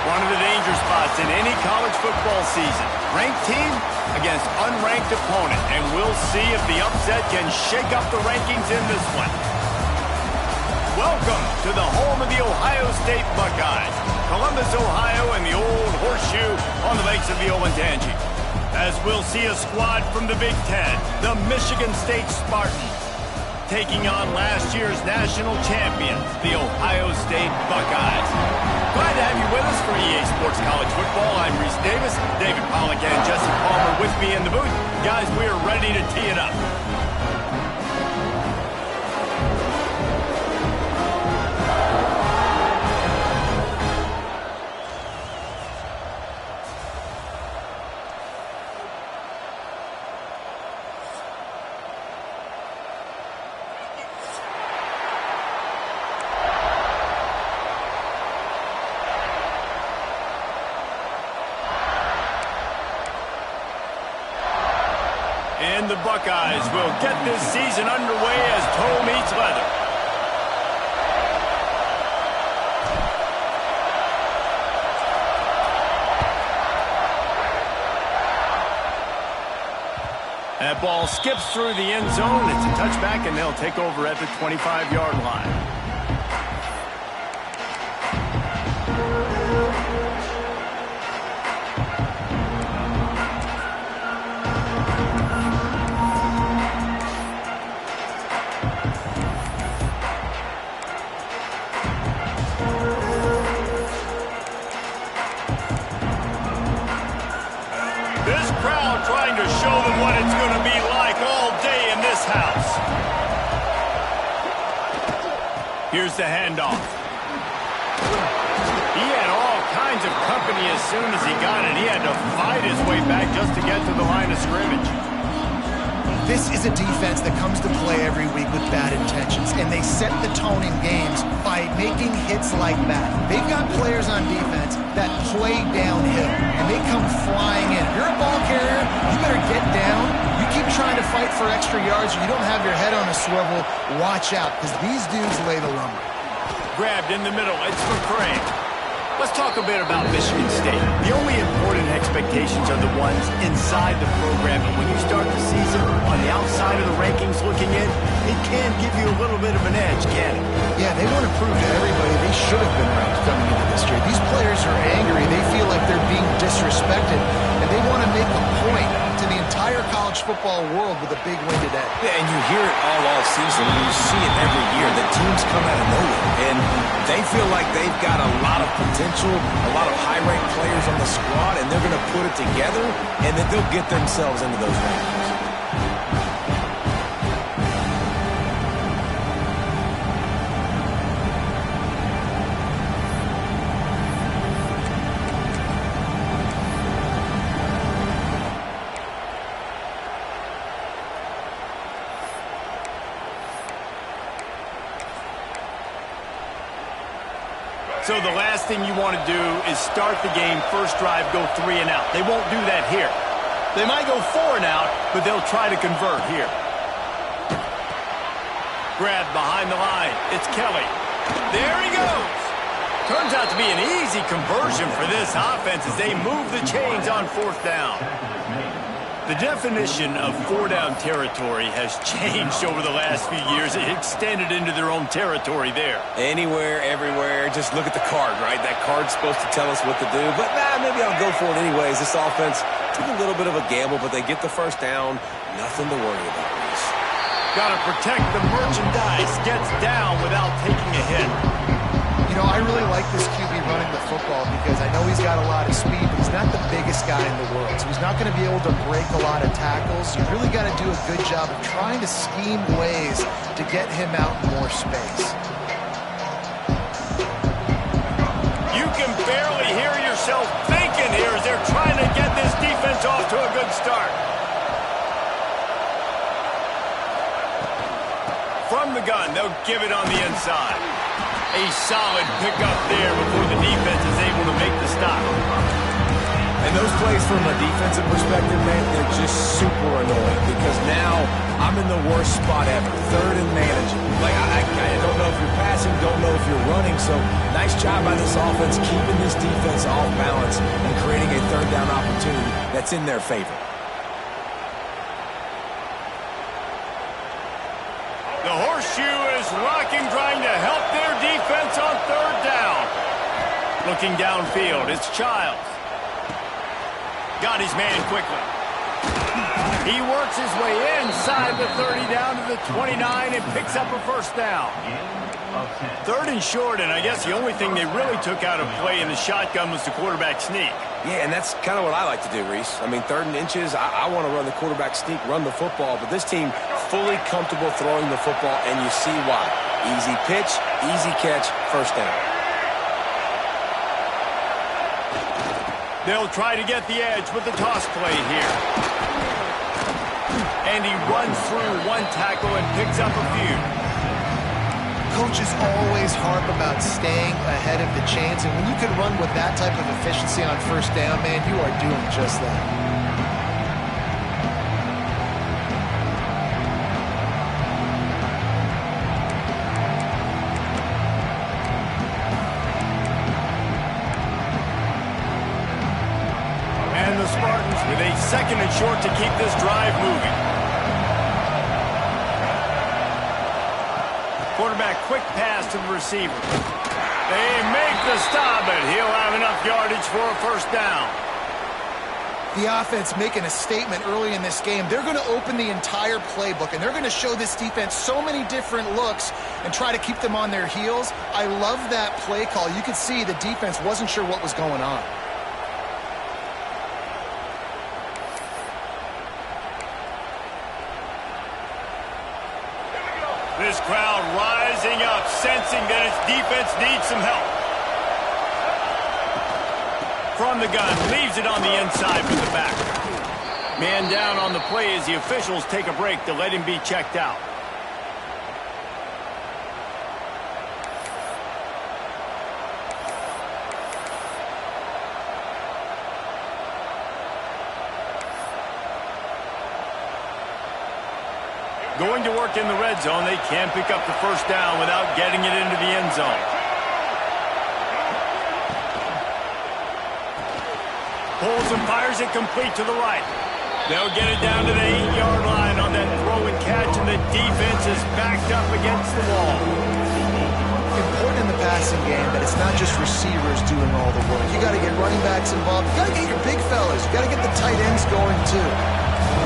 One of the danger spots in any college football season. Ranked team against unranked opponent. And we'll see if the upset can shake up the rankings in this one. Welcome to the home of the Ohio State Buckeyes. Columbus, Ohio, and the old horseshoe on the banks of the Olentangy. As we'll see a squad from the Big Ten, the Michigan State Spartans, taking on last year's national champions, the Ohio State Buckeyes. Glad to have you with us for EA Sports College Football. I'm Reese Davis, David Pollack and Jesse Palmer with me in the booth. Guys, we are ready to tee it up. And the Buckeyes will get this season underway as toe meets leather. That ball skips through the end zone. It's a touchback, and they'll take over at the 25-yard line. This crowd trying to show them what it's going to be like all day in this house. Here's the handoff. He had all kinds of company as soon as he got it. He had to fight his way back just to get to the line of scrimmage. This is a defense that comes to play every week with bad intentions, and they set the tone in games by making hits like that. They've got players on defense that play downhill, and they come flying in. If you're a ball carrier, you better get down. You keep trying to fight for extra yards, or you don't have your head on a swivel. Watch out, because these dudes lay the lumber. Grabbed in the middle. It's for Craig. Let's talk a bit about Michigan State. The only important expectations are the ones inside the program. And when you start the season on the outside of the rankings looking in, it can give you a little bit of an edge, can it? Yeah, they want to prove to everybody they should have been ranked coming into this year. These players are angry. They feel like they're being disrespected, and they want to make a point to the entire college football world with a big win today. Yeah, and you hear it all season, and you see it every year. The teams come out of nowhere, and they feel like they've got a lot of potential, a lot of high-ranked players on the squad, and they're going to put it together, and then they'll get themselves into those rankings. So the last thing you want to do is start the game, first drive, go 3 and out. They won't do that here. They might go 4 and out, but they'll try to convert here. Grabbed behind the line. It's Kelly. There he goes. Turns out to be an easy conversion for this offense as they move the chains on 4th down. The definition of 4-down territory has changed over the last few years. It extended into their own territory there. Anywhere, everywhere, just look at the card, right? That card's supposed to tell us what to do, but maybe I'll go for it anyways. This offense took a little bit of a gamble, but they get the first down. Nothing to worry about, Reese. Got to protect the merchandise. Gets down without taking a hit. You know, I really like this QB running the football because I know he's got a lot of speed, but he's not the biggest guy in the world. So he's not going to be able to break a lot of tackles. You really got to do a good job of trying to scheme ways to get him out in more space. You can barely hear yourself thinking here as they're trying to get this defense off to a good start. From the gun, they'll give it on the inside. A solid pickup there before the defense is able to make the stop. And those plays from a defensive perspective, man, they're just super annoying because now I'm in the worst spot ever, third and manageable. Like, I don't know if you're passing, don't know if you're running, so nice job by this offense keeping this defense off balance and creating a third down opportunity that's in their favor. The horseshoe is rocking, trying to help their defense on third down. Looking downfield, it's Childs. Got his man quickly. He works his way inside the 30 down to the 29 and picks up a first down. Third and short, and I guess the only thing they really took out of play in the shotgun was the quarterback sneak. Yeah, and that's kind of what I like to do, Reese. I mean, third and inches, I want to run the quarterback sneak, run the football, but this team fully comfortable throwing the football, and you see why. Easy pitch, easy catch, first down. They'll try to get the edge with the toss play here. And he runs through one tackle and picks up a few. Coaches always harp about staying ahead of the chains, and when you can run with that type of efficiency on first down, man, you are doing just that. With a second and short to keep this drive moving. Quarterback quick pass to the receiver. They make the stop, but he'll have enough yardage for a first down. The offense making a statement early in this game. They're going to open the entire playbook, and they're going to show this defense so many different looks and try to keep them on their heels. I love that play call. You could see the defense wasn't sure what was going on. This crowd rising up, sensing that its defense needs some help. From the gun, leaves it on the inside with the back. Man down on the play as the officials take a break to let him be checked out. Going to work in the red zone, they can pick up the first down without getting it into the end zone. Pulls and fires it complete to the right. They'll get it down to the 8-yard line on that throw and catch, and the defense is backed up against the wall. Important in the passing game that it's not just receivers doing all the work. You got to get running backs involved. You got to get your big fellas. You got to get the tight ends going too.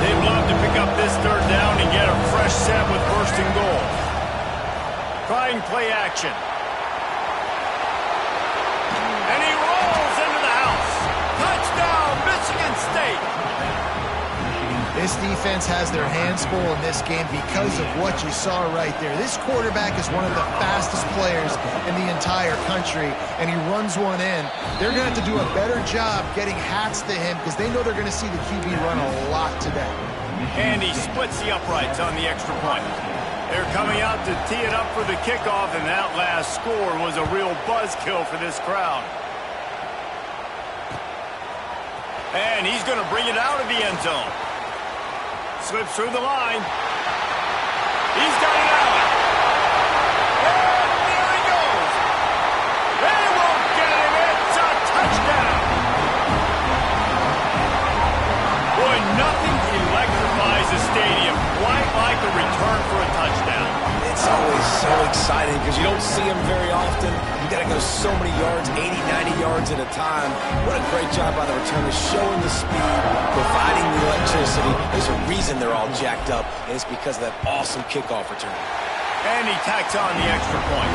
They'd love to pick up this third down and get a fresh set with first and goal. Trying play action. And he rolls into the house. Touchdown, Michigan State. This defense has their hands full in this game because of what you saw right there. This quarterback is one of the fastest players in the entire country, and he runs one in. They're going to have to do a better job getting hats to him because they know they're going to see the QB run a lot today. And he splits the uprights on the extra point. They're coming out to tee it up for the kickoff, and that last score was a real buzzkill for this crowd. And he's going to bring it out of the end zone. Slips through the line. He's got it out. And there he goes. They won't get him. It's a touchdown. Boy, nothing electrifies a stadium quite like a return for a touchdown. It's always so exciting because you don't see them very often. You got to go so many yards, 80, 90 yards at a time. What a great job by the returners, showing the speed, providing the electricity. There's a reason they're all jacked up, and it's because of that awesome kickoff return. And he tacks on the extra point.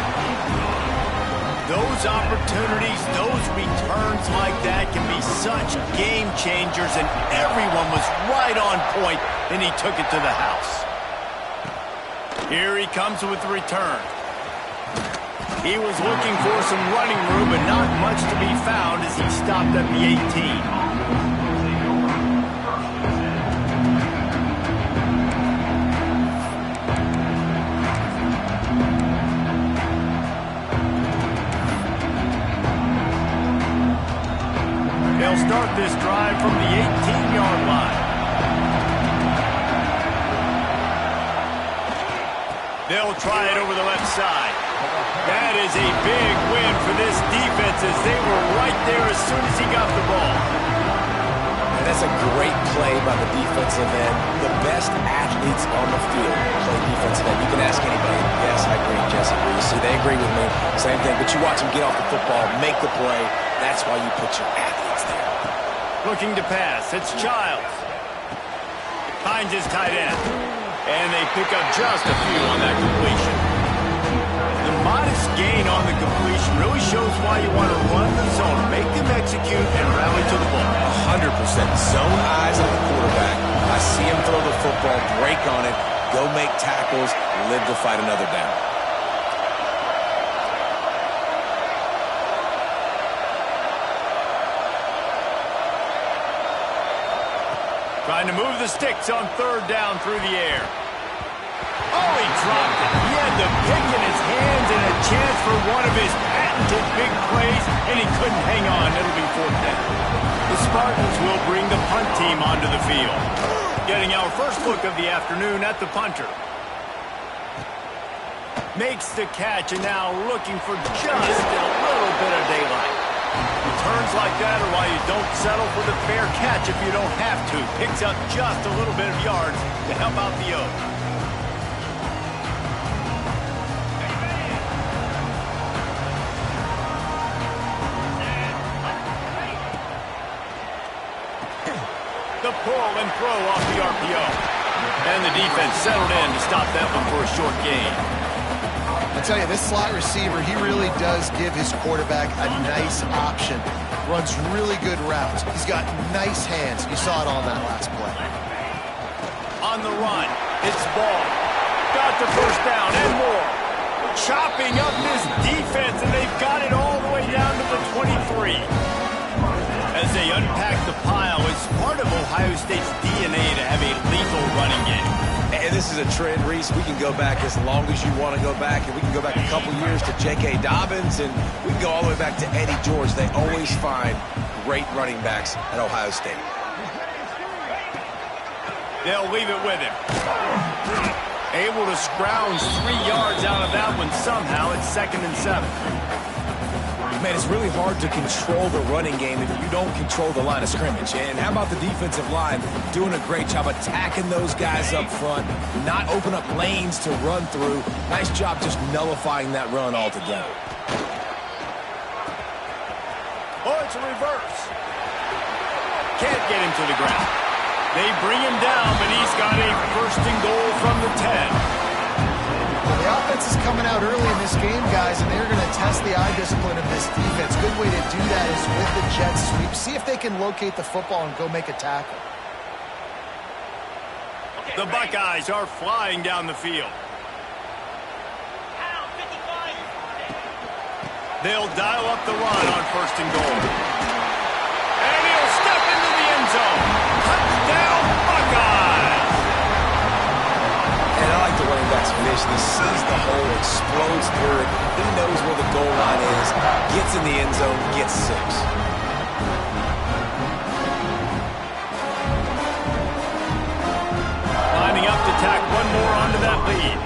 Those opportunities, those returns like that can be such game changers, and everyone was right on point, and he took it to the house. Here he comes with the return. He was looking for some running room, but not much to be found as he stopped at the 18. They'll start this drive from the 18-yard line. They'll try it over the left side. That is a big win for this defense as they were right there as soon as he got the ball. And that's a great play by the defensive end. The best athletes on the field play defensive end. You can ask anybody. Yes, I agree, Jesse. You see, they agree with me. Same thing. But you watch them get off the football, make the play. That's why you put your athletes there. Looking to pass. It's Childs. Finds his tight end. And they pick up just a few on that completion. The modest gain on the completion really shows why you want to run the zone, make them execute, and rally to the ball. 100% zone eyes on the quarterback. I see him throw the football, break on it, go make tackles, live to fight another down. Trying to move the sticks on third down through the air. Oh, he dropped it. He had the pick in his hands and a chance for one of his patented big plays, and he couldn't hang on. It'll be fourth down. The Spartans will bring the punt team onto the field. Getting our first look of the afternoon at the punter. Makes the catch, and now looking for just a little bit of daylight. Returns like that are why you don't settle for the fair catch if you don't have to. Picks up just a little bit of yards to help out the Oaks. The pull and throw off the RPO. And the defense settled in to stop that one for a short gain. I tell you, this slot receiver, he really does give his quarterback a nice option. Runs really good routes. He's got nice hands. You saw it on that last play. On the run, it's Ball. Got the first down and more. Chopping up this defense, and they've got it all the way down to the 23. As they unpack the pile, it's part of Ohio State's DNA to have a lethal running game. And this is a trend, Reese. We can go back as long as you want to go back, and we can go back a couple years to J.K. Dobbins, and we can go all the way back to Eddie George. They always find great running backs at Ohio State. They'll leave it with him. Able to scrounge 3 yards out of that one somehow. It's 2nd and 7. Man, it's really hard to control the running game if you don't control the line of scrimmage. And how about the defensive line doing a great job attacking those guys up front, not open up lanes to run through. Nice job just nullifying that run altogether. Oh, it's a reverse. Can't get him to the ground. They bring him down, but he's got a 1st and goal from the 10. Well, the offense is coming out early in this game, guys, and they're going to test the eye discipline of this defense. Good way to do that is with the jet sweep. See if they can locate the football and go make a tackle. The Buckeyes are flying down the field. They'll dial up the run on 1st and goal. And he'll step into the end zone. Touchdown, Buckeyes! And I like the running back's vision. He sees the hole, explodes through it. He knows where the goal line is, gets in the end zone, gets 6. Lining up to tack one more onto that lead.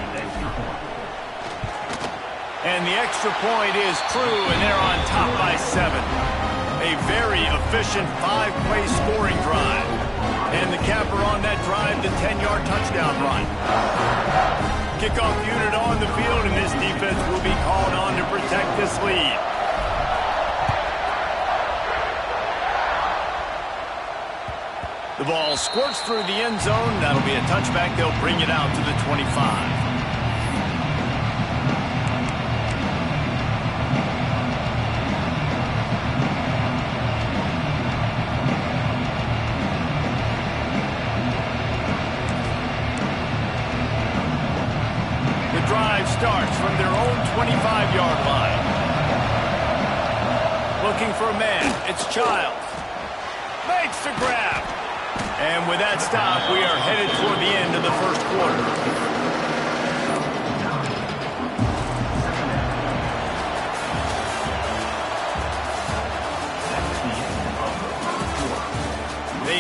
And the extra point is true, and they're on top by 7. A very efficient 5-play scoring drive. And the capper on that drive, the 10-yard touchdown run. Kickoff unit on the field, and this defense will be called on to protect this lead. The ball squirts through the end zone. That'll be a touchback. They'll bring it out to the 25. Drive starts from their own 25-yard line. Looking for a man. It's Childs. Makes the grab. And with that stop, we are headed toward the end of the first quarter.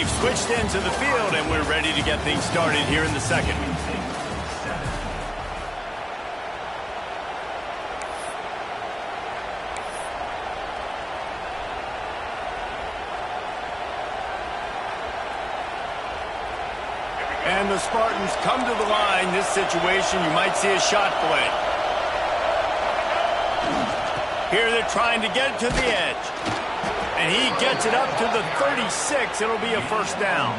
We've switched into the field, and we're ready to get things started here in the second. And the Spartans come to the line. This situation, you might see a shot play. Here they're trying to get it to the edge. And he gets it up to the 36. It'll be a first down.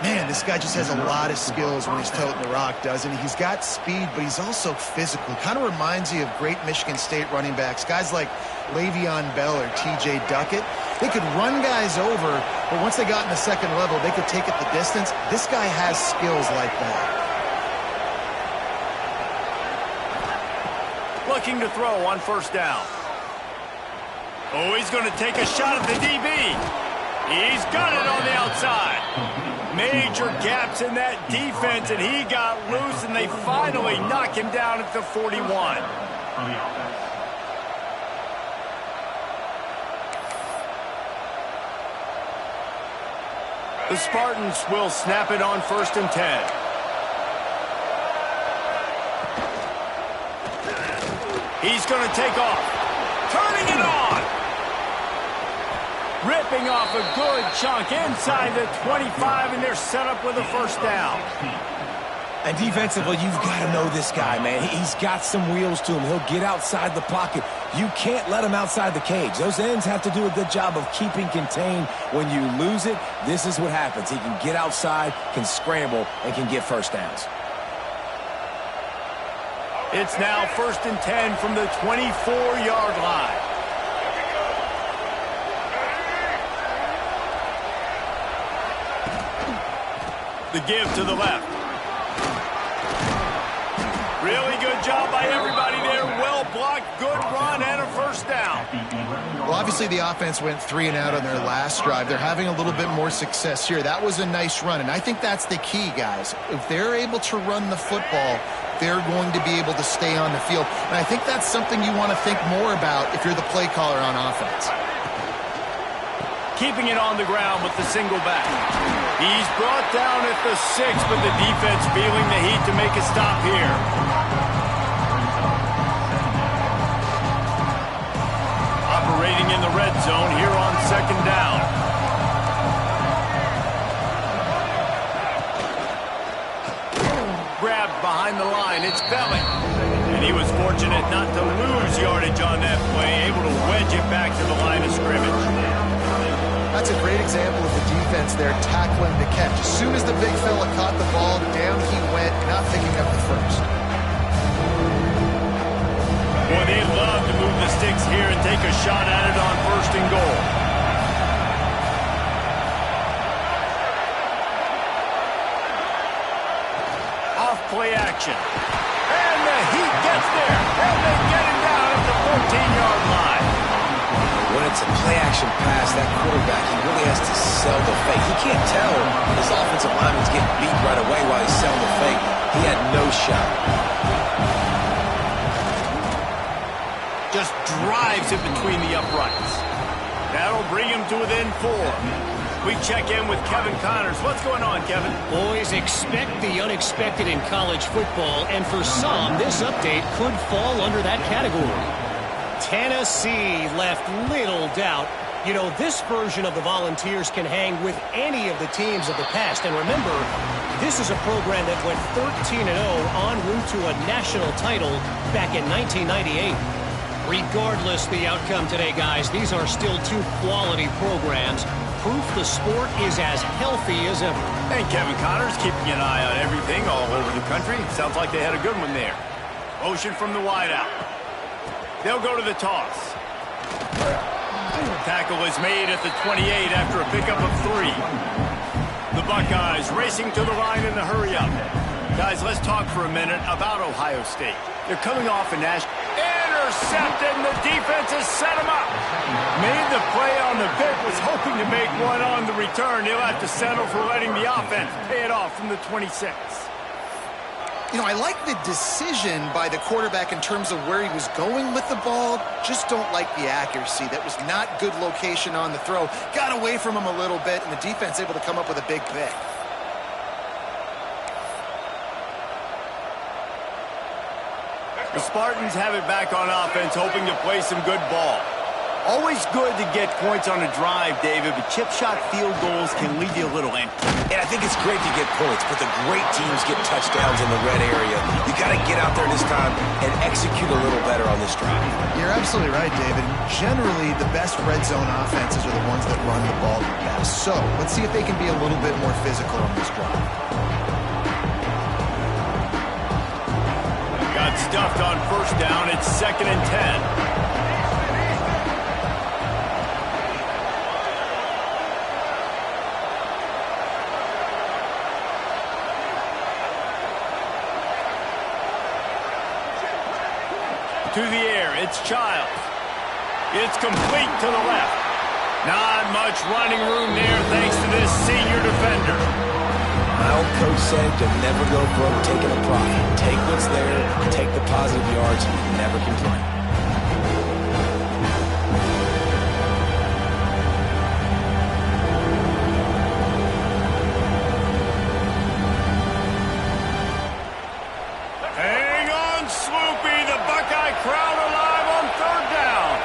Man, this guy just has a lot of skills when he's toting the rock, doesn't he? He's got speed, but he's also physical. Kind of reminds you of great Michigan State running backs. Guys like Le'Veon Bell or T.J. Duckett. They could run guys over, but once they got in the second level, they could take it the distance. This guy has skills like that. Looking to throw on first down. Oh, he's going to take a shot at the DB. He's got it on the outside. Major gaps in that defense, and he got loose, and they finally knock him down at the 41. The Spartans will snap it on 1st and 10. He's going to take off. Turning it on. Ripping off a good chunk inside the 25, and they're set up with a first down. And defensively, you've got to know this guy, man. He's got some wheels to him. He'll get outside the pocket. You can't let him outside the cage. Those ends have to do a good job of keeping contained. When you lose it, this is what happens. He can get outside, can scramble, and can get first downs. It's now 1st and 10 from the 24-yard line. The give to the left. Really good job by everybody there. Well blocked, good run, and a first down. Well, obviously the offense went 3 and out on their last drive. They're having a little bit more success here. That was a nice run, and I think that's the key, guys. If they're able to run the football, they're going to be able to stay on the field. And I think that's something you want to think more about if you're the play caller on offense. Keeping it on the ground with the single back. He's brought down at the 6, but the defense feeling the heat to make a stop here. Operating in the red zone here on 2nd down. Grabbed behind the line. It's Belling. And he was fortunate not to lose yardage on that play, able to wedge it back to the line of scrimmage. That's a great example of the defense there tackling the catch. As soon as the big fella caught the ball, down he went, not picking up the first. Boy, they love to move the sticks here and take a shot at it on 1st and goal. Off play action. And the Heat gets there. And they get him down at the 14-yard line. When it's a play-action pass, that quarterback, he really has to sell the fake. He can't tell his offensive lineman's getting beat right away while he's selling the fake. He had no shot. Just drives it between the uprights. That'll bring him to within 4. We check in with Kevin Connors. What's going on, Kevin? Boys, expect the unexpected in college football, and for some, this update could fall under that category. Tennessee left little doubt. You know, this version of the Volunteers can hang with any of the teams of the past. And remember, this is a program that went 13-0 en route to a national title back in 1998. Regardless the outcome today, guys, these are still 2 quality programs. Proof the sport is as healthy as ever. And Kevin Connors keeping an eye on everything all over the country. Sounds like they had a good one there. Motion from the wideout. They'll go to the toss. Tackle is made at the 28 after a pickup of 3. The Buckeyes racing to the line in the hurry-up. Guys, let's talk for a minute about Ohio State. They're coming off a national... Intercepted, and the defense has set him up. Made the play on the pick, was hoping to make one on the return. He'll have to settle for letting the offense pay it off from the 26. You know, I like the decision by the quarterback in terms of where he was going with the ball. Just don't like the accuracy. That was not good location on the throw. Got away from him a little bit, and the defense able to come up with a big pick. The Spartans have it back on offense, hoping to play some good ball. Always good to get points on a drive, David, but chip shot field goals can leave you a little empty. And I think it's great to get points, but the great teams get touchdowns in the red area. You got to get out there this time and execute a little better on this drive. You're absolutely right, David. Generally, the best red zone offenses are the ones that run the ball the best. So let's see if they can be a little bit more physical on this drive. Got stuffed on first down. It's 2nd and 10. To the air, it's Childs. It's complete to the left. Not much running room there thanks to this senior defender. My old coach said you'll never go broke taking a profit. Take what's there, take the positive yards, and never complain. Hang on, Swoopy. The Buckeye crowd alive on 3rd down.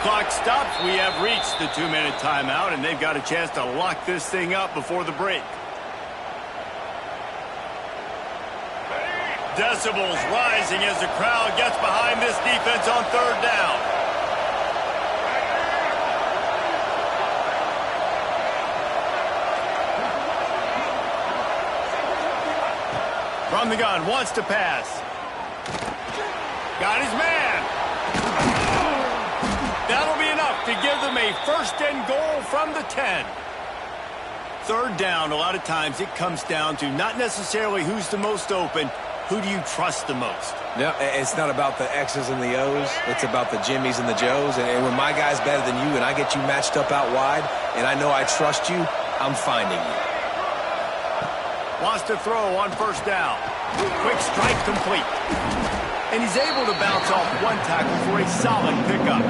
Clock stops. We have reached the 2-minute timeout, and they've got a chance to lock this thing up before the break. Decibels rising as the crowd gets behind this defense on 3rd down. From the gun, wants to pass. Got his man. That'll be enough to give them a 1st and goal from the 10. 3rd down, a lot of times it comes down to not necessarily who's the most open, who do you trust the most? No, it's not about the X's and the O's. It's about the Jimmies and the Joes. And when my guy's better than you and I get you matched up out wide and I know I trust you, I'm finding you. Wants to throw on 1st down. Quick strike complete. And he's able to bounce off one tackle for a solid pickup.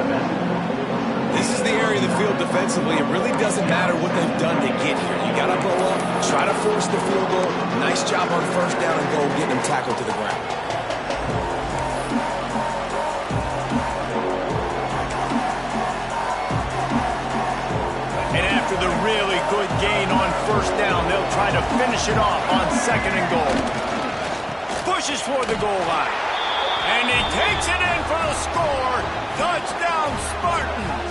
This is the area of the field defensively. It really doesn't matter what they've done to get here. You got to go up, try to force the field goal. Nice job on 1st down and goal, getting them tackled to the ground. And after the really good gain on 1st down, they'll try to finish it off on 2nd and goal. Pushes for the goal line. And he takes it in for the score. Touchdown, Spartans.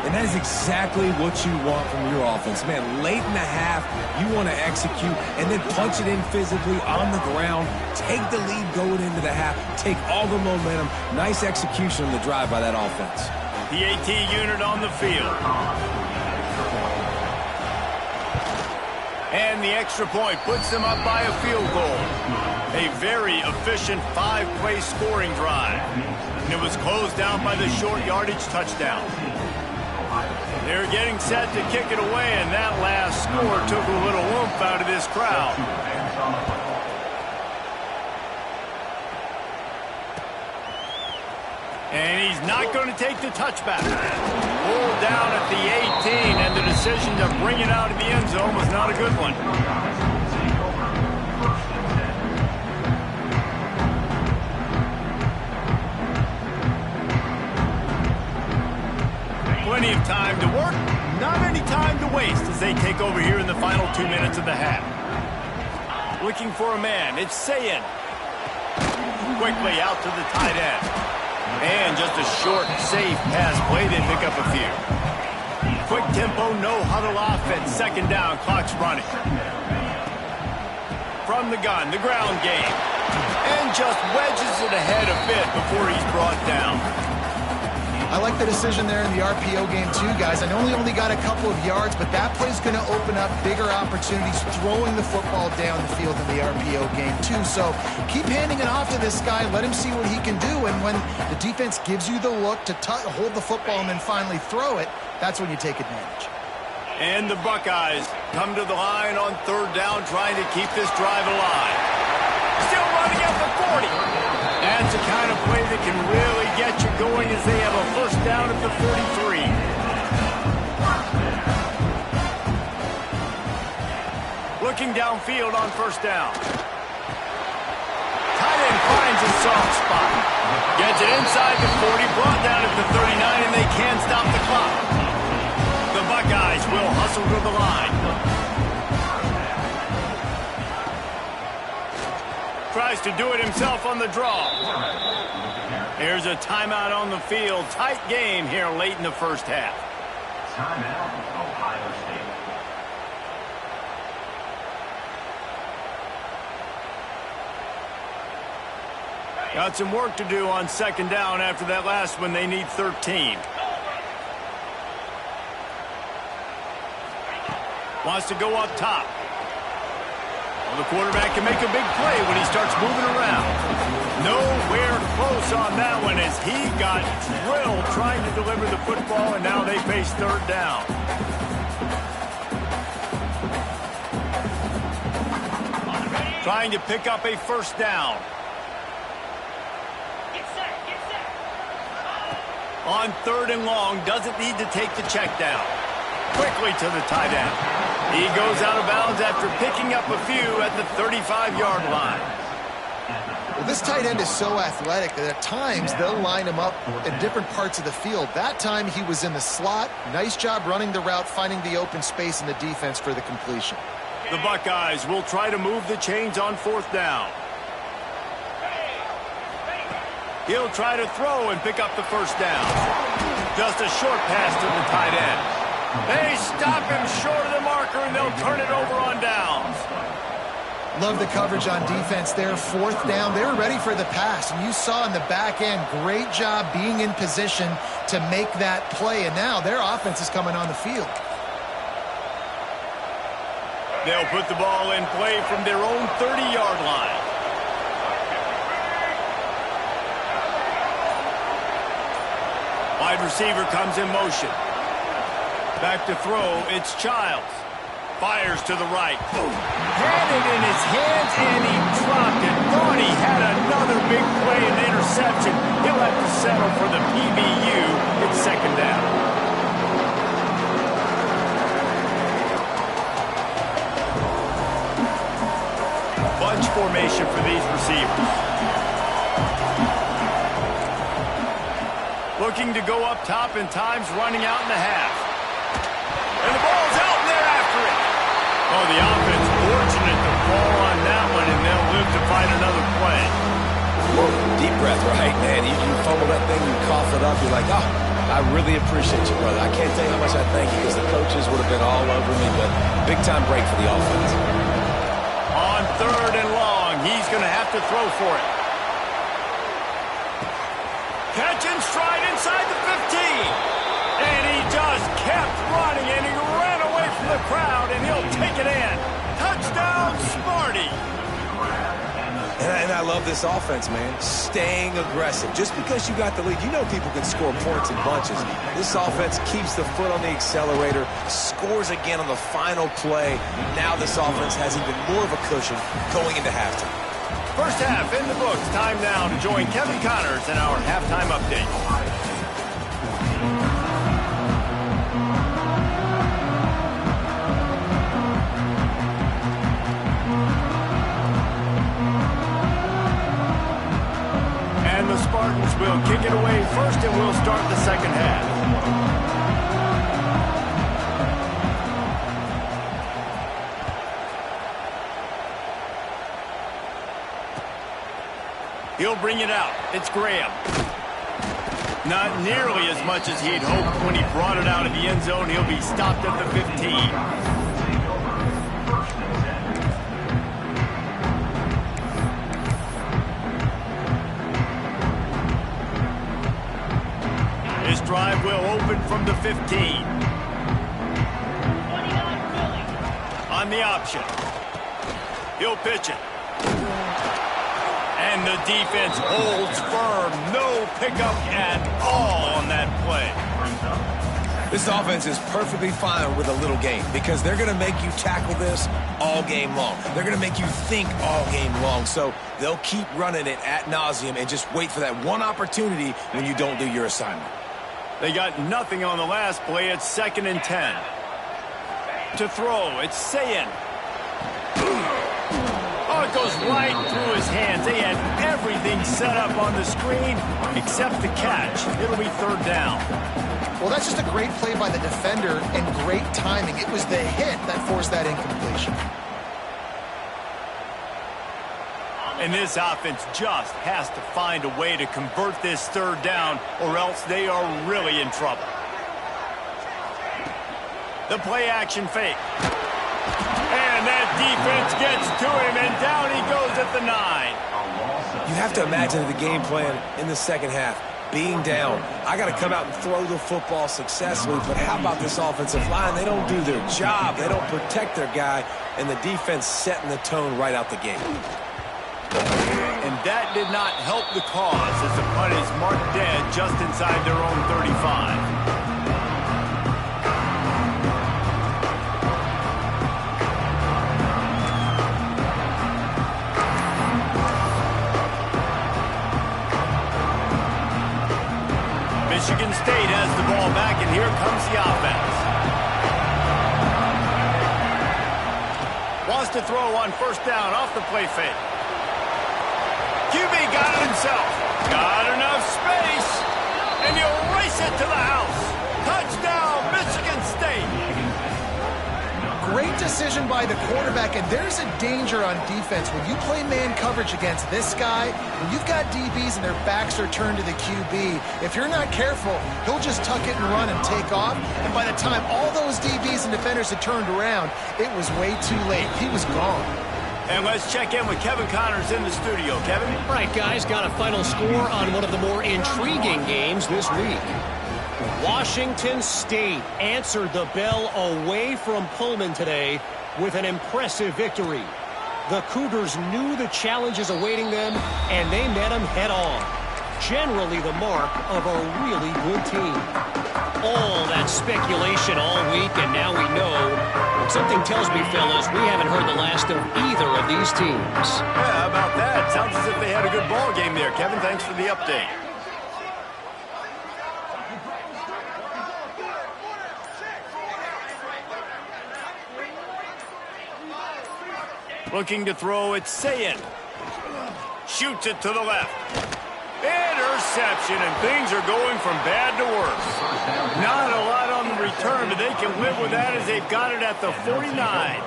And that is exactly what you want from your offense. Man, late in the half, you want to execute and then punch it in physically on the ground. Take the lead going into the half. Take all the momentum. Nice execution on the drive by that offense. The AT unit on the field. And the extra point puts them up by a field goal. A very efficient 5-play scoring drive. And it was closed down by the short yardage touchdown. They're getting set to kick it away, and that last score took a little oomph out of this crowd. And he's not going to take the touchback. Pulled down at the 18, and the decision to bring it out of the end zone was not a good one. Plenty of time to work, not any time to waste as they take over here in the final 2 minutes of the half. Looking for a man, it's Sayin. Quickly out to the tight end. And just a short, safe pass play, they pick up a few. Quick tempo, no huddle offense, 2nd down, clock's running. From the gun, the ground game. And just wedges it ahead a bit before he's brought down. I like the decision there in the RPO game too, guys. I know he only got a couple of yards, but that play's going to open up bigger opportunities throwing the football down the field in the RPO game too. So keep handing it off to this guy. Let him see what he can do. And when the defense gives you the look to hold the football and then finally throw it, that's when you take advantage. And the Buckeyes come to the line on third down, trying to keep this drive alive. Still running at the 40. That's the kind of play that can really get you going as they have a first down at the 43. Looking downfield on first down. Tight end finds a soft spot. Gets it inside the 40, brought down at the 39, and they can't stop the clock. The Buckeyes will hustle to the line. Tries to do it himself on the draw. Here's a timeout on the field. Tight game here late in the first half. Timeout, Ohio State. Got some work to do on second down after that last one. They need 13. Wants to go up top. Well, the quarterback can make a big play when he starts moving around. Nowhere close on that one as he got drilled trying to deliver the football, and now they face third down. Trying to pick up a first down. On third and long, doesn't need to take the check down. Quickly to the tight end. He goes out of bounds after picking up a few at the 35-yard line. Well, this tight end is so athletic that at times they'll line him up in different parts of the field. That time he was in the slot. Nice job running the route, finding the open space in the defense for the completion. The Buckeyes will try to move the chains on fourth down. He'll try to throw and pick up the first down. Just a short pass to the tight end. They stop him short of the marker, and they'll turn it over on downs. Love the coverage on defense there. Fourth down. They were ready for the pass, and you saw in the back end, great job being in position to make that play, and now their offense is coming on the field. They'll put the ball in play from their own 30-yard line. Wide receiver comes in motion. Back to throw, it's Childs. Fires to the right. Had it in his hands, and he dropped it. Thought he had another big play and interception. He'll have to settle for the PBU. It's second down. Bunch formation for these receivers. Looking to go up top, and time's running out in the half. And the ball's out, and they're after it. Oh, the offense fortunate to fall on that one, and they'll live to find another play. Whoa, deep breath, right, man? You fumble that thing, you cough it up, you're like, oh, I really appreciate you, brother. I can't tell you how much I thank you because the coaches would have been all over me, but big-time break for the offense. On third and long, he's going to have to throw for it. Catch and stride inside the 15. And he just kept running, and he ran away from the crowd, and he'll take it in. Touchdown, Smarty. And I love this offense, man. Staying aggressive. Just because you got the lead, you know people can score points in bunches. This offense keeps the foot on the accelerator, scores again on the final play. Now this offense has even more of a cushion going into halftime. First half in the books. Time now to join Kevin Connors in our halftime update. The Spartans will kick it away first, and we'll start the second half. He'll bring it out. It's Graham. Not nearly as much as he'd hoped when he brought it out of the end zone. He'll be stopped at the 15. from the 15. On the option. He'll pitch it. And the defense holds firm. No pickup at all on that play. This offense is perfectly fine with a little game because they're going to make you tackle this all game long. They're going to make you think all game long. So they'll keep running it ad nauseum and just wait for that one opportunity when you don't do your assignment. They got nothing on the last play. It's 2nd and 10. To throw, it's Sayin. Oh, it goes right through his hands. They had everything set up on the screen except the catch. It'll be 3rd down. Well, that's just a great play by the defender and great timing. It was the hit that forced that incompletion. And this offense just has to find a way to convert this 3rd down, or else they are really in trouble. The play action fake. And that defense gets to him, and down he goes at the 9. You have to imagine the game plan in the second half. Being down, I got to come out and throw the football successfully, but how about this offensive line? They don't do their job. They don't protect their guy, and the defense setting the tone right out the gate. And that did not help the cause as the punt is marked dead just inside their own 35. Michigan State has the ball back, and here comes the offense. Wants to throw on 1st down off the play fake. QB got it himself. Got enough space, and he'll race it to the house. Touchdown, Michigan State. Great decision by the quarterback, and there's a danger on defense. When you play man coverage against this guy, when you've got DBs and their backs are turned to the QB, if you're not careful, he'll just tuck it and run and take off. And by the time all those DBs and defenders had turned around, it was way too late. He was gone. And let's check in with Kevin Connors in the studio. Kevin? All right, guys, got a final score on one of the more intriguing games this week. Washington State answered the bell away from Pullman today with an impressive victory. The Cougars knew the challenges awaiting them, and they met them head-on. Generally the mark of a really good team. All that speculation all week, and now we know. Something tells me, fellas, we haven't heard the last of either of these teams. Yeah, how about that? Sounds as if they had a good ball game there. Kevin, thanks for the update. Looking to throw, it's Sayin. Shoots it to the left. Interception, and things are going from bad to worse. Not a lot on the return, but they can live with that as they've got it at the 49.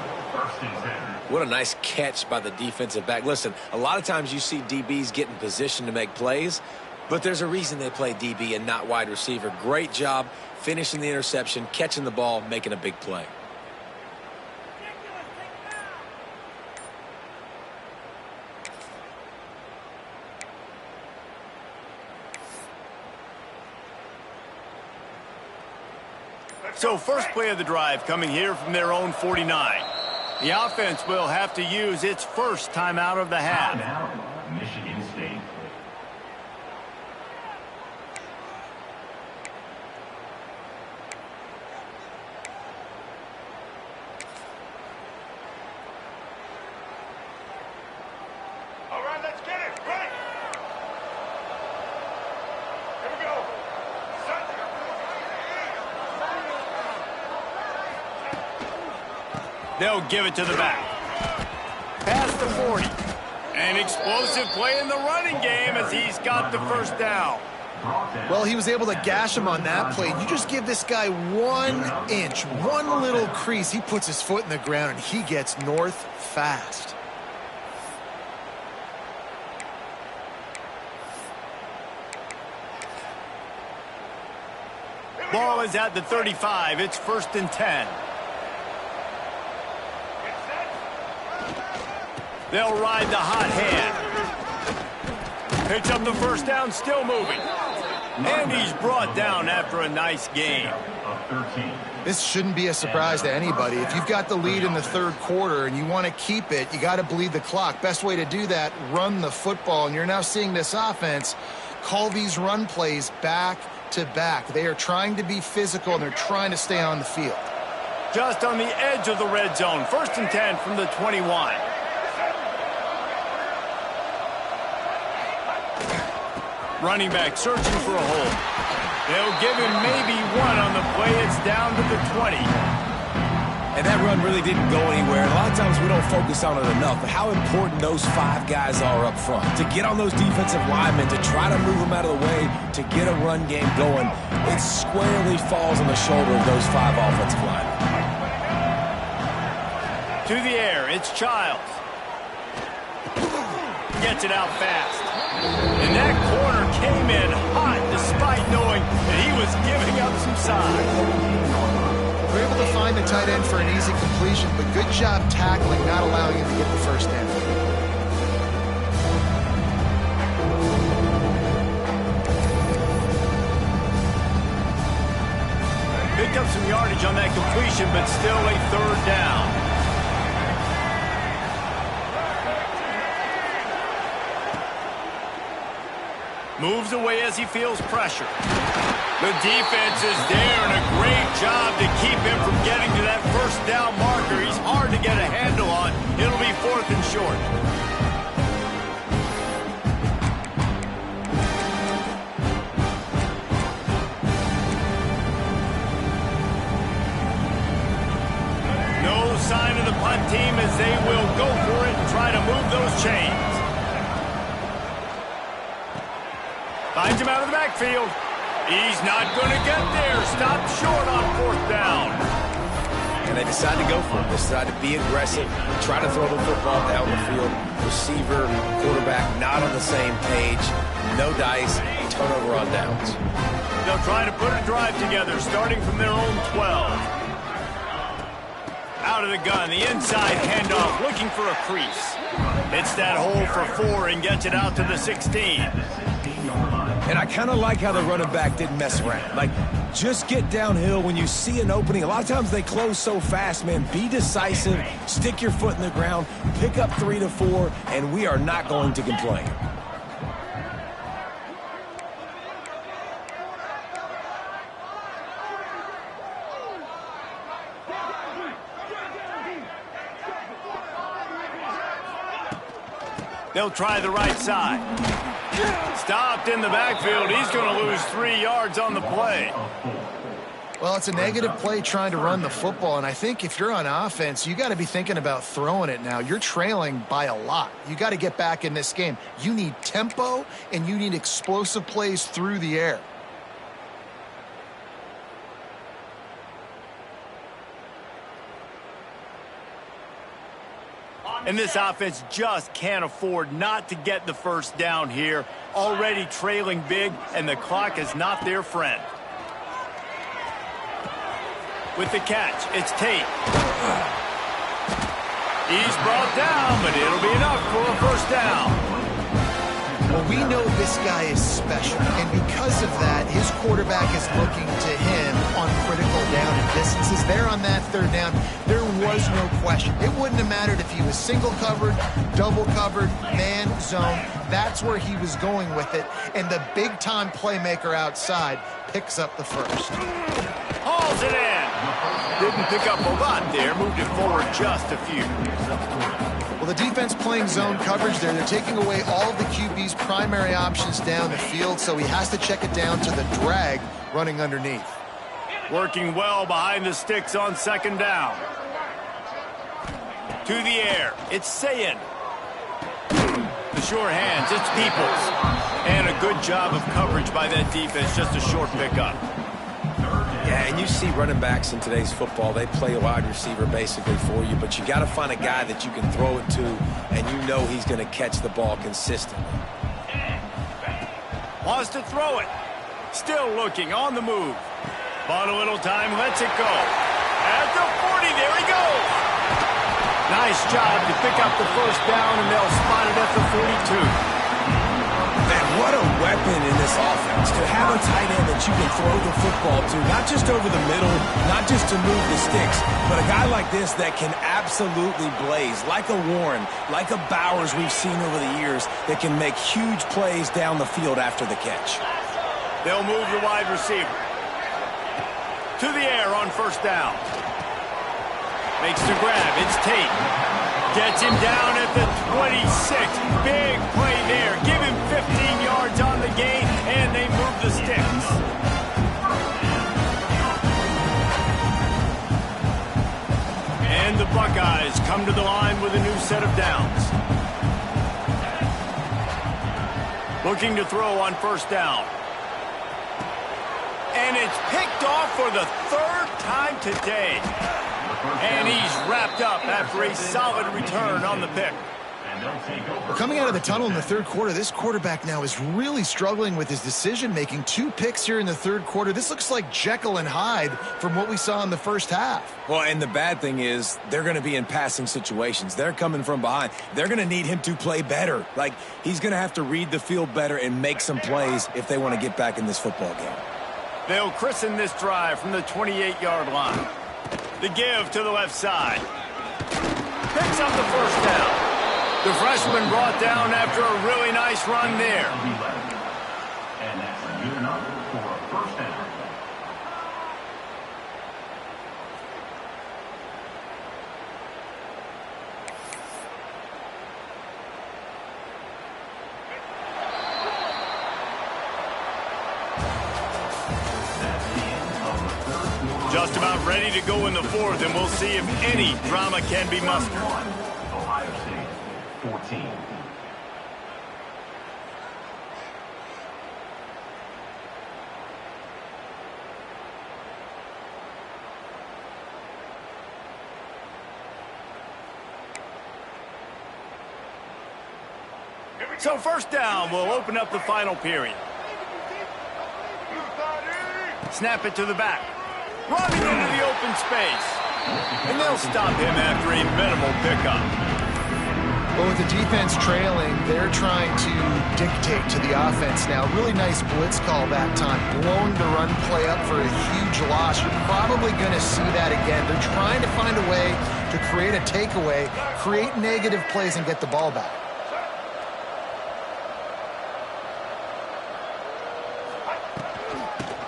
What a nice catch by the defensive back. Listen, a lot of times you see DBs get in position to make plays, but there's a reason they play DB and not wide receiver. Great job finishing the interception, catching the ball, making a big play. So first play of the drive coming here from their own 49. The offense will have to use its first timeout of the half. Timeout, Michigan State. All right, let's get it. Right. Here we go. They'll give it to the back. Past the 40. An explosive play in the running game as he's got the 1st down. Well, he was able to gash him on that play. You just give this guy 1 inch, one little crease. He puts his foot in the ground, and he gets north fast. Ball is at the 35. It's 1st and 10. They'll ride the hot hand. Picks up the 1st down, still moving. And he's brought down after a nice game. This shouldn't be a surprise to anybody. If you've got the lead in the third quarter and you want to keep it, you got to bleed the clock. Best way to do that, run the football. And you're now seeing this offense call these run plays back to back. They are trying to be physical, and they're trying to stay on the field. Just on the edge of the red zone. 1st and 10 from the 21. Running back searching for a hole. They'll give him maybe one on the play. It's down to the 20. And that run really didn't go anywhere. A lot of times we don't focus on it enough, but how important those 5 guys are up front. To get on those defensive linemen, to try to move them out of the way, to get a run game going, it squarely falls on the shoulder of those 5 offensive linemen. To the air, it's Childs. Gets it out fast. And that corner came in hot despite knowing that he was giving up some size. They're able to find the tight end for an easy completion, but good job tackling, not allowing him to get the first down. Picked up some yardage on that completion, but still a 3rd down. Moves away as he feels pressure. The defense is there, and a great job to keep him from getting to that first down marker. He's hard to get a handle on. It'll be 4th and short. No sign of the punt team as they will go for it and try to move those chains. Finds him out of the backfield. He's not going to get there. Stopped short on 4th down. And they decide to go for it. They decide to be aggressive, try to throw the football down the field. Receiver, quarterback, not on the same page. No dice, turnover on downs. They'll try to put a drive together, starting from their own 12. Out of the gun, the inside handoff, looking for a crease. Hits that hole for 4 and gets it out to the 16. And I kind of like how the running back didn't mess around. Like, just get downhill when you see an opening. A lot of times they close so fast, man. Be decisive, stick your foot in the ground, pick up 3 to 4, and we are not going to complain. They'll try the right side. Stopped in the backfield. He's going to lose 3 yards on the play. Well, it's a negative play trying to run the football, and I think if you're on offense, you got to be thinking about throwing it now. You're trailing by a lot. You got to get back in this game. You need tempo, and you need explosive plays through the air. And this offense just can't afford not to get the first down here. Already trailing big, and the clock is not their friend. With the catch, it's Tate. He's brought down, but it'll be enough for a first down. Well, we know this guy is special, and because of that, his quarterback is looking to him on critical down and distances. There on that 3rd down, there was no question. It wouldn't have mattered if he was single covered, double covered, man, zone. That's where he was going with it, and the big-time playmaker outside picks up the first. Hauls it in. Didn't pick up a lot there, moved it forward just a few. Well, the defense playing zone coverage there. They're taking away all of the QB's primary options down the field, so he has to check it down to the drag running underneath. Working well behind the sticks on 2nd down. To the air, it's Sayin. The sure hands, it's Peoples. And a good job of coverage by that defense, just a short pickup. Yeah, and you see running backs in today's football, they play a wide receiver basically for you, but you got to find a guy that you can throw it to, and you know he's going to catch the ball consistently. Wants to throw it. Still looking, on the move. Bought a little time, lets it go. At the 40, there he goes. Nice job to pick up the first down, and they'll spot it at the 42. And what a weapon in this offense to have a tight end that you can throw the football to, not just over the middle, not just to move the sticks, but a guy like this that can absolutely blaze, like a Warren, like a Bowers we've seen over the years, that can make huge plays down the field after the catch. They'll move the wide receiver to the air on first down. Makes the grab. It's Tate. Gets him down at the 26. Big play there. Give him 15 yards on the gain, and they move the sticks. And the Buckeyes come to the line with a new set of downs. Looking to throw on first down. And it's picked off for the third time today. And he's wrapped up after a solid return on the pick. Coming out of the tunnel in the third quarter, this quarterback now is really struggling with his decision-making. 2 picks here in the third quarter. This looks like Jekyll and Hyde from what we saw in the first half. Well, and the bad thing is they're going to be in passing situations. They're coming from behind. They're going to need him to play better. Like, he's going to have to read the field better and make some plays if they want to get back in this football game. They'll christen this drive from the 28-yard line. The give to the left side. Picks up the first down. The freshman brought down after a really nice run there. And that's good enough for a first down. Just about ready to go in the fourth, and we'll see if any drama can be mustered. Ohio State, 14. So first down will open up the final period. Snap it to the back. Running into the open space. And they'll stop him after a minimal pickup. Well, with the defense trailing, they're trying to dictate to the offense now. Really nice blitz call that time. Blowing the run play up for a huge loss. You're probably going to see that again. They're trying to find a way to create a takeaway, create negative plays, and get the ball back.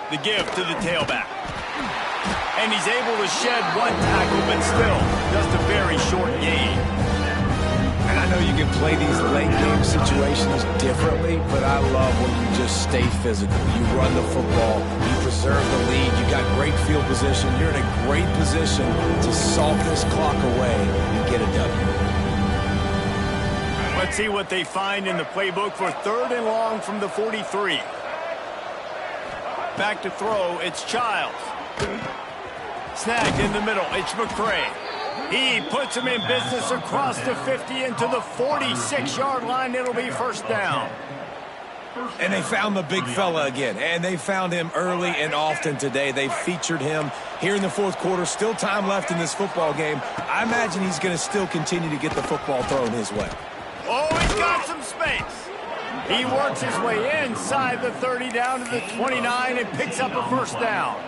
The give to the tailback. And he's able to shed one tackle, but still just a very short gain. And I know you can play these late game situations differently, but I love when you just stay physical. You run the football, you preserve the lead, you got great field position, you're in a great position to salt this clock away and get a W. Let's see what they find in the playbook for 3rd and long from the 43. Back to throw, it's Childs. Snagged in the middle, it's McCray. He puts him in business across the 50 into the 46-yard line. It'll be first down. And they found the big fella again, and they found him early and often today. They featured him here in the fourth quarter. Still time left in this football game. I imagine he's going to still continue to get the football thrown his way. Oh, he's got some space. He works his way inside the 30 down to the 29 and picks up a first down.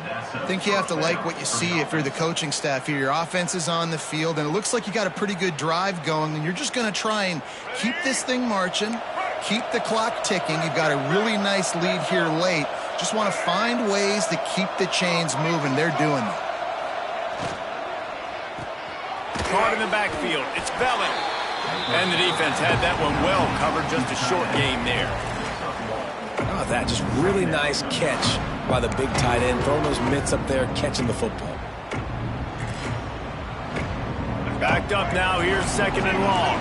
I think you have to like what you see if you're the coaching staff here. Your offense is on the field, and it looks like you got a pretty good drive going, and you're just going to try and keep this thing marching, keep the clock ticking. You've got a really nice lead here late. Just want to find ways to keep the chains moving. They're doing that. Caught in the backfield. It's Belling. And the defense had that one well covered. Just a short game there. Oh, that just really nice catch by the big tight end, throwing those mitts up there, catching the football. Backed up now. Here's 2nd and long.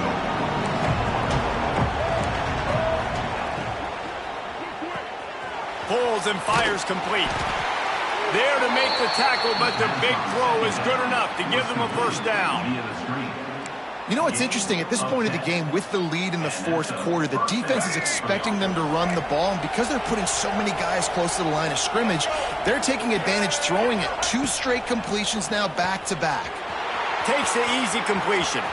Pulls and fires complete. There to make the tackle, but the big throw is good enough to give them a first down. You know what's interesting? At this point of the game, with the lead in the fourth quarter, the defense is expecting them to run the ball, and because they're putting so many guys close to the line of scrimmage, they're taking advantage, throwing it. 2 straight completions now back-to-back. Takes the easy completion.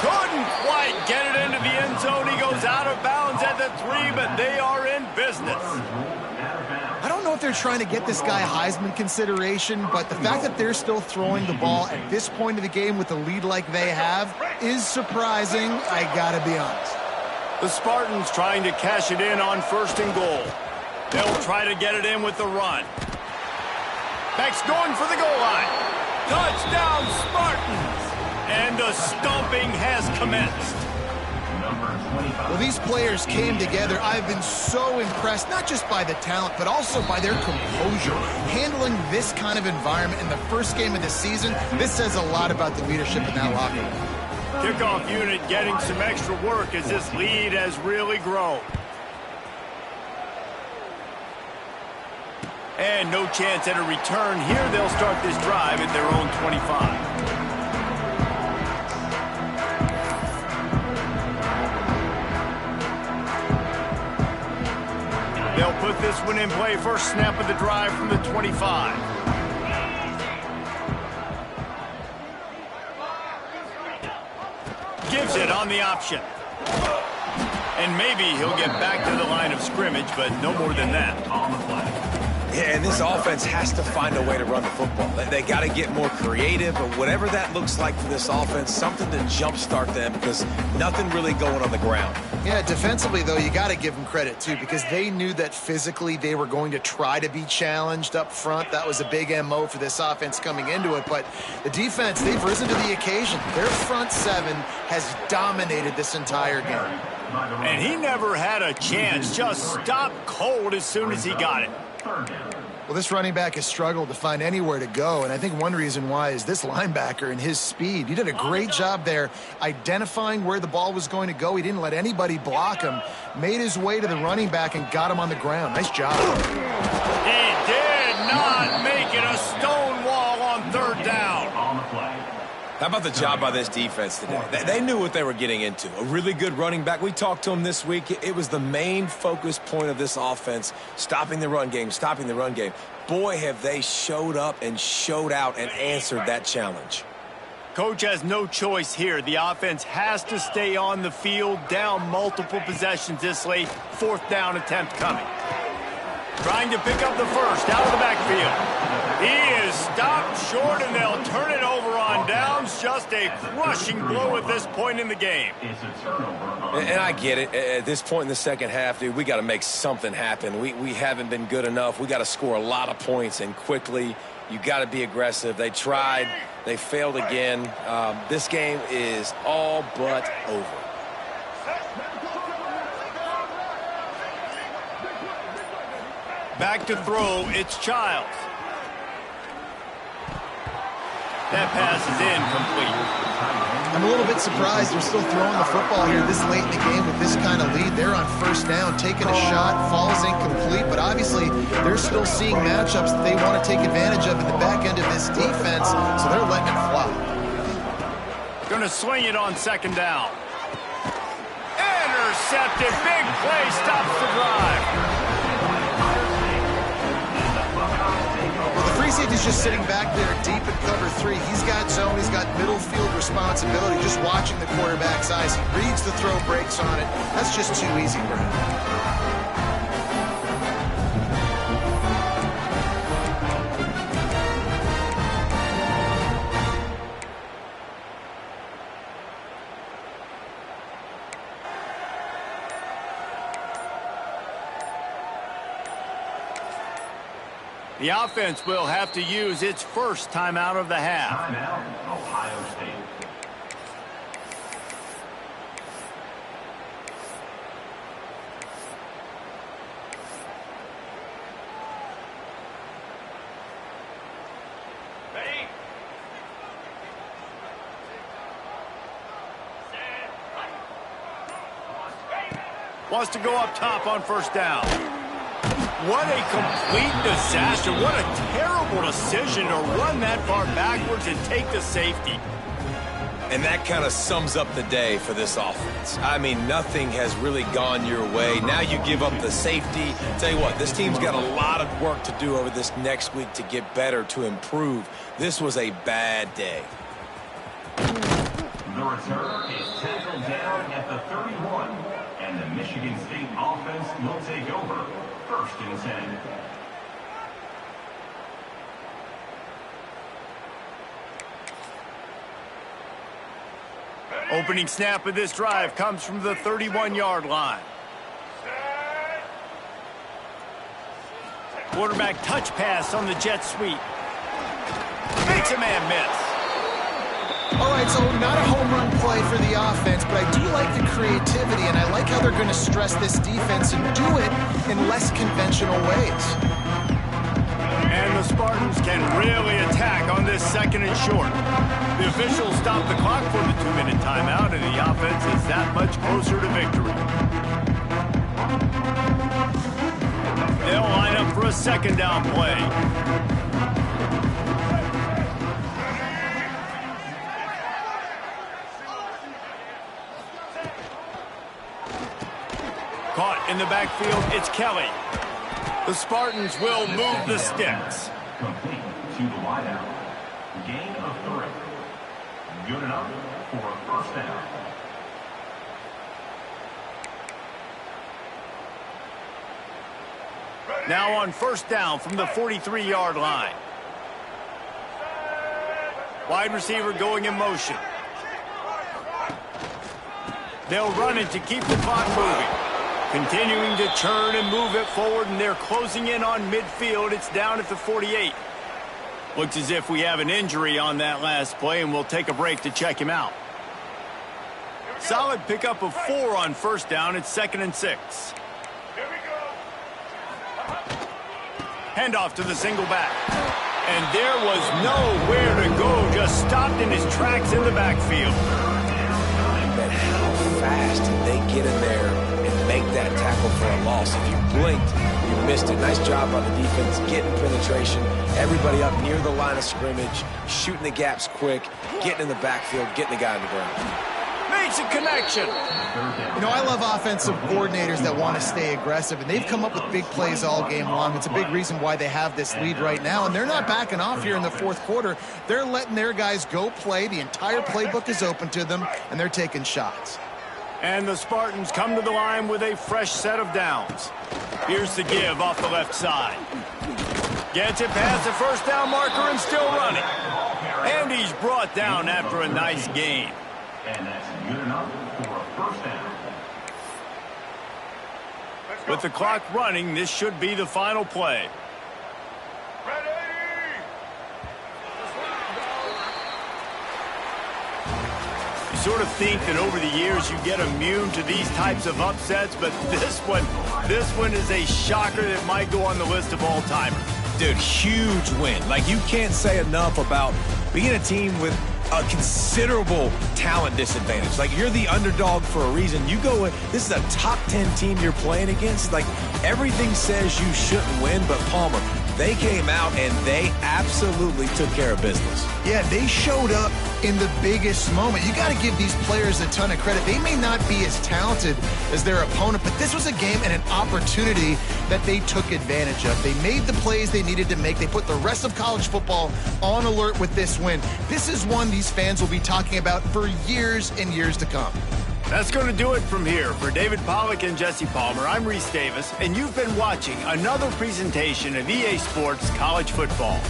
Couldn't quite get it into the end zone. He goes out of bounds at the 3, but they are in business. I don't know if they're trying to get this guy Heisman consideration, but the fact that they're still throwing the ball at this point of the game with a lead like they have is surprising, I gotta be honest. The Spartans trying to cash it in on 1st and goal. They'll try to get it in with the run. Beck's going for the goal line. Touchdown, Spartans! And the stomping has commenced. Well, these players came together. I've been so impressed, not just by the talent, but also by their composure. Handling this kind of environment in the first game of the season, this says a lot about the leadership in that locker room. Kickoff unit getting some extra work as this lead has really grown. And no chance at a return here. They'll start this drive at their own 25. They'll put this one in play. First snap of the drive from the 25. Gives it on the option. And maybe he'll get back to the line of scrimmage, but no more than that. Yeah, and this offense has to find a way to run the football. They got to get more creative, or whatever that looks like for this offense, something to jumpstart them, because nothing really going on the ground. Yeah, defensively, though, you got to give them credit, too, because they knew that physically they were going to try to be challenged up front. That was a big MO for this offense coming into it. But the defense, they've risen to the occasion. Their front 7 has dominated this entire game. And he never had a chance. Just stopped cold as soon as he got it. Well, this running back has struggled to find anywhere to go, and I think one reason why is this linebacker and his speed. He did a great job there identifying where the ball was going to go. He didn't let anybody block him, made his way to the running back and got him on the ground. Nice job. He did not make it a stone wall on 3rd down. How about the job by this defense today? They knew what they were getting into. A really good running back. We talked to him this week. It was the main focus point of this offense, stopping the run game, stopping the run game. Boy, have they showed up and showed out and answered that challenge. Coach has no choice here. The offense has to stay on the field, down multiple possessions this late. 4th down attempt coming. Trying to pick up the first out of the backfield. He is stopped short, and they'll turn it over on downs. Just a crushing blow at this point in the game. And I get it. At this point in the second half, dude, we got to make something happen. We haven't been good enough. We got to score a lot of points, and quickly. You got to be aggressive. They tried. They failed again. This game is all but over. Back to throw, it's Childs. That pass is incomplete. I'm a little bit surprised they're still throwing the football here this late in the game with this kind of lead. They're on 1st down, taking a shot, falls incomplete, but obviously they're still seeing matchups that they want to take advantage of in the back end of this defense, so they're letting it fly. Going to swing it on 2nd down. Intercepted, big play, stops the drive. Free safety's just sitting back there deep in cover 3. He's got zone. He's got middle field responsibility. Just watching the quarterback's eyes. He reads the throw, breaks on it. That's just too easy for him. The offense will have to use its first timeout of the half. Timeout, Ohio State. Ready? Wants to go up top on 1st down. What a complete disaster. What a terrible decision to run that far backwards and take the safety. And that kind of sums up the day for this offense. I mean, nothing has really gone your way. Now you give up the safety. Tell you what, this team's got a lot of work to do over this next week to get better, to improve. This was a bad day. The return is tackled down at the 31, and the Michigan State offense will take over 1st and 10. Opening snap of this drive comes from the 31-yard line. Quarterback touch pass on the jet sweep. Makes a man miss. All right, so not a home run play for the offense, but I do like the creativity, and I like how they're going to stress this defense and do it in less conventional ways. And the Spartans can really attack on this 2nd and short. The officials stop the clock for the 2-minute timeout, and the offense is that much closer to victory. They'll line up for a 2nd down play. Caught in the backfield, it's Kelly. The Spartans will move the sticks. Complete to the wideout. Gain of 3. Good enough for a 1st down. Now on 1st down from the 43-yard line. Wide receiver going in motion. They'll run it to keep the clock moving. Continuing to turn and move it forward, and they're closing in on midfield. It's down at the 48. Looks as if we have an injury on that last play, and we'll take a break to check him out. Solid pickup of 4 on 1st down. It's 2nd and 6. Handoff to the single back. And there was nowhere to go. Just stopped in his tracks in the backfield. But how fast did they get in there and make that tackle for a loss? If you blinked, you missed it. Nice job on the defense, getting penetration. Everybody up near the line of scrimmage, shooting the gaps quick, getting in the backfield, getting the guy on the ground. Makes a connection. You know, I love offensive coordinators that want to stay aggressive, and they've come up with big plays all game long. It's a big reason why they have this lead right now, and they're not backing off here in the 4th quarter. They're letting their guys go play. The entire playbook is open to them, and they're taking shots. And the Spartans come to the line with a fresh set of downs. Here's the give off the left side. Gets it past the 1st down marker and still running. And he's brought down after a nice gain. And that's good enough for a 1st down. With the clock running, this should be the final play. You sort of think that over the years you get immune to these types of upsets, but this one is a shocker that might go on the list of all-timers. Dude, huge win. Like, you can't say enough about being a team with a considerable talent disadvantage. Like, you're the underdog for a reason. You go in, this is a top 10 team you're playing against. Like, everything says you shouldn't win, but Palmer, they came out and they absolutely took care of business. Yeah, they showed up in the biggest moment. You got to give these players a ton of credit. They may not be as talented as their opponent, but this was a game and an opportunity that they took advantage of. They made the plays they needed to make. They put the rest of college football on alert with this win. This is one these fans will be talking about for years and years to come. That's going to do it from here. For David Pollack and Jesse Palmer, I'm Reese Davis, and you've been watching another presentation of EA Sports College Football.